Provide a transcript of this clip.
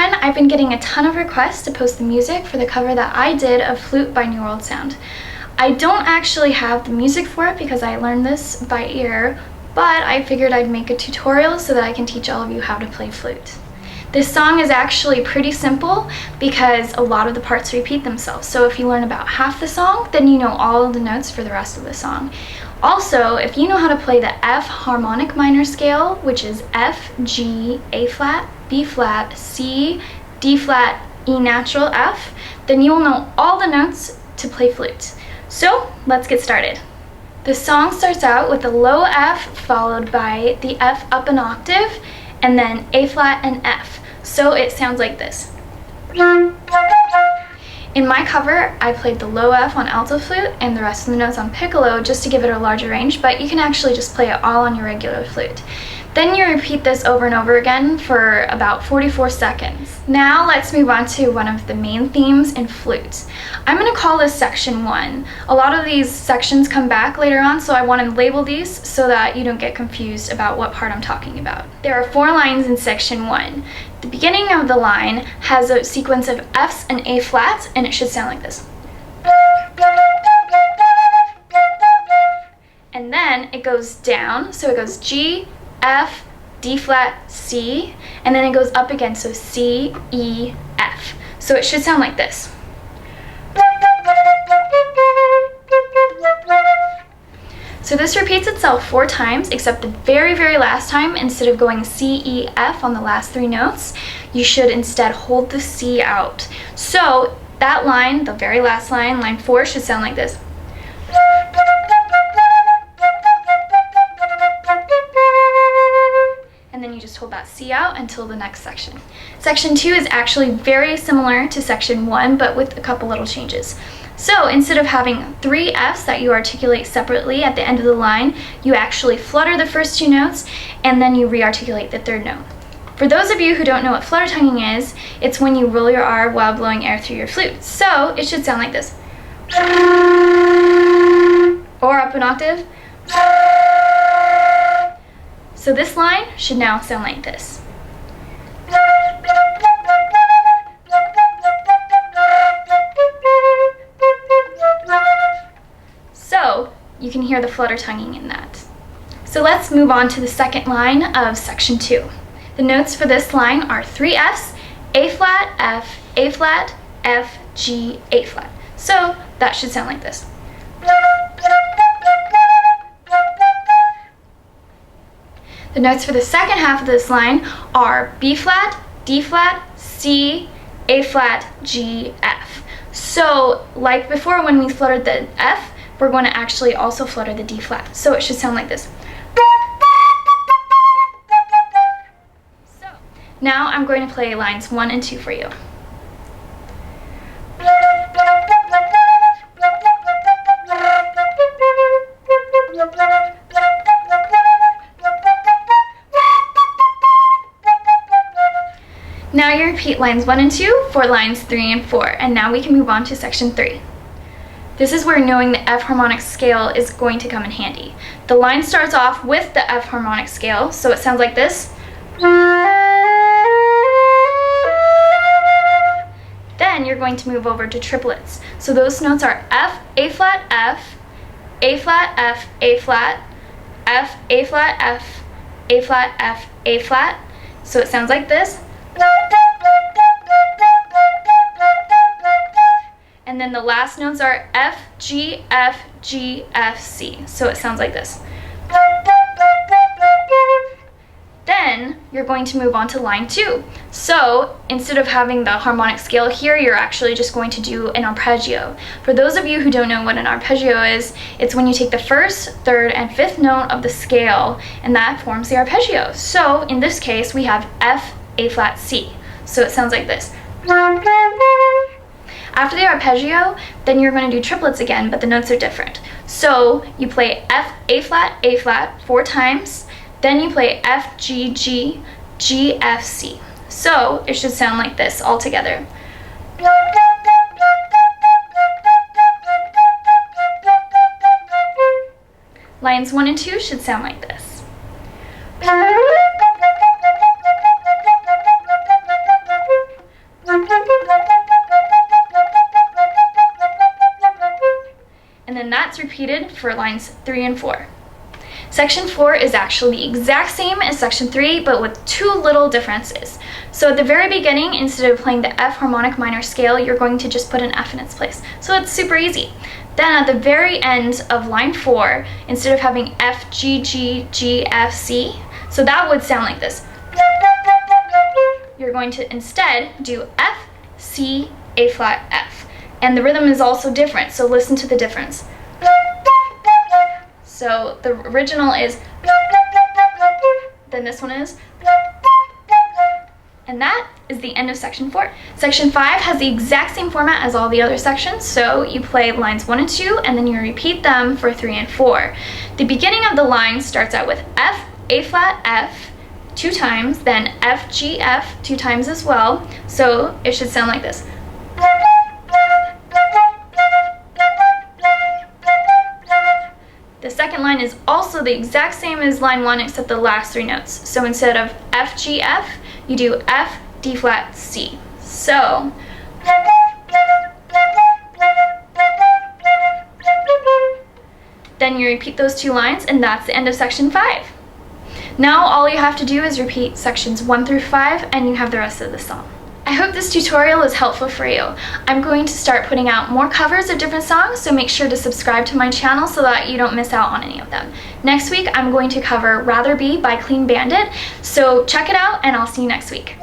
everyone, I've been getting a ton of requests to post the music for the cover that I did of Flute by New World Sound. I don't actually have the music for it because I learned this by ear, but I figured I'd make a tutorial so that I can teach all of you how to play flute. This song is actually pretty simple because a lot of the parts repeat themselves. So if you learn about half the song, then you know all of the notes for the rest of the song. Also, if you know how to play the F harmonic minor scale, which is F, G, A flat, B flat, C, D flat, E natural, F, then you will know all the notes to play flute. So let's get started. The song starts out with a low F followed by the F up an octave and then A flat and F. So it sounds like this. In my cover, I played the low F on alto flute and the rest of the notes on piccolo just to give it a larger range, but you can actually just play it all on your regular flute. Then you repeat this over and over again for about 44 seconds. Now let's move on to one of the main themes in flute. I'm going to call this section 1. A lot of these sections come back later on, so I want to label these so that you don't get confused about what part I'm talking about. There are 4 lines in section 1. The beginning of the line has a sequence of Fs and A flats, and it should sound like this. And then it goes down, so it goes G, F, D flat, C, and then it goes up again, so C, E, F. So it should sound like this. So this repeats itself 4 times, except the very, very last time, instead of going C, E, F on the last 3 notes, you should instead hold the C out. So that line, the very last line, line 4, should sound like this. And then you just hold that C out until the next section. Section 2 is actually very similar to section 1, but with a couple little changes. So instead of having 3 Fs that you articulate separately at the end of the line, you actually flutter the first 2 notes and then you re-articulate the 3rd note. For those of you who don't know what flutter tonguing is, it's when you roll your R while blowing air through your flute. So it should sound like this. Or up an octave. So this line should now sound like this. So you can hear the flutter tonguing in that. So let's move on to the second line of section 2. The notes for this line are 3 Fs, A flat, F, A flat, F, G, A flat. So that should sound like this. The notes for the second half of this line are B flat, D flat, C, A flat, G, F. So like before when we fluttered the F, we're going to actually also flutter the D flat. So it should sound like this. So now I'm going to play lines 1 and 2 for you. Now you repeat lines 1 and 2 for lines 3 and 4, and now we can move on to section 3. This is where knowing the F harmonic scale is going to come in handy. The line starts off with the F harmonic scale, so it sounds like this. Then you're going to move over to triplets. So those notes are F, A flat, F, A flat, F, A flat, F, A flat, F, A flat, F, A flat. So it sounds like this. And then the last notes are F, G, F, G, F, C. So it sounds like this. Then you're going to move on to line 2. So instead of having the harmonic scale here, you're actually just going to do an arpeggio. For those of you who don't know what an arpeggio is, it's when you take the 1st, 3rd, and 5th note of the scale, and that forms the arpeggio. So in this case, we have F, A flat, C. So it sounds like this. After the arpeggio, then you're going to do triplets again, but the notes are different. So you play F, A flat 4 times, then you play F, G, G, G, F, C. So it should sound like this all together. Lines 1 and 2 should sound like this. repeated for lines 3 and 4. Section 4 is actually the exact same as section 3, but with 2 little differences. So at the very beginning, instead of playing the F harmonic minor scale, you're going to just put an F in its place. So it's super easy. Then at the very end of line 4, instead of having F, G, G, G, F, C, so that would sound like this. You're going to instead do F, C, A flat, F. And the rhythm is also different, so listen to the difference. So the original is, then this one is, and that is the end of section 4. Section 5 has the exact same format as all the other sections, so you play lines 1 and 2, and then you repeat them for 3 and 4. The beginning of the line starts out with F, A flat, F, 2 times, then F, G, F 2 times as well, so it should sound like this. The second line is also the exact same as line 1 except the last 3 notes. So instead of F, G, F, you do F, D flat, C. So then you repeat those 2 lines, and that's the end of section 5. Now all you have to do is repeat sections 1 through 5, and you have the rest of the song. I hope this tutorial is helpful for you. I'm going to start putting out more covers of different songs, so make sure to subscribe to my channel so that you don't miss out on any of them. Next week, I'm going to cover Rather Be by Clean Bandit, so check it out, and I'll see you next week.